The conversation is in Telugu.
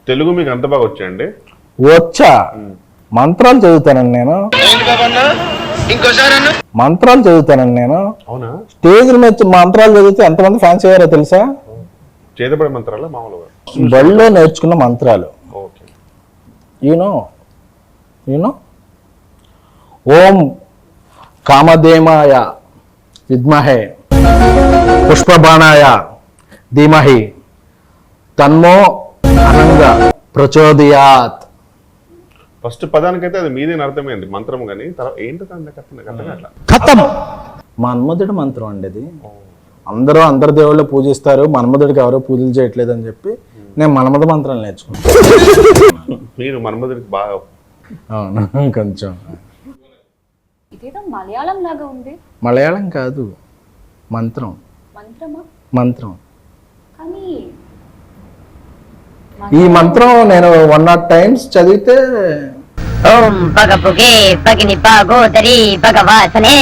తెలుగు మీకు అంత బాగా వచ్చాయండి? వచ్చా, మంత్రాలు చదువుతానండి నేను. మంత్రాలు చదువుతానండి నేను. అవునా? స్టేజ్ మీద మంత్రాలు చదివితే ఎంతమంది ఫ్యాన్స్ అయ్యారో తెలుసా? చేతపడే మంత్రాలు మామూలుగా బడిలో నేర్చుకున్న మంత్రాలు. ఓకే. యూనో ఓం కామధేమాయ విద్మహే పుష్పబాణాయ ధీమహి తన్మో అనంగ ప్రచోదయాత్. ఫస్ట్ పదానికైతే అది మీదే అర్థమైంది మంత్రం, కానీ తర్వాత ఏంటో అట్లా ఖతం. మన్మధుడి మంత్రం అండి అది. అందరు దేవుళ్ళు పూజిస్తారు, మన్మధుడికి ఎవరో పూజలు చేయట్లేదు అని చెప్పి నేను మన్మధ మంత్రాలు నేర్చుకున్నాను. మీరు మన్మధుడికి బాగా. అవును, కొంచెం. ఇదేదో మలయాళం లాగా ఉంది. మలయాళం కాదు, మంత్రం. మంత్రమా? మంత్రం. కానీ ఈ మంత్రం నేను 100 times చదివితే ఓం పగపుగే పగిని పాగోదరి భగవాసనే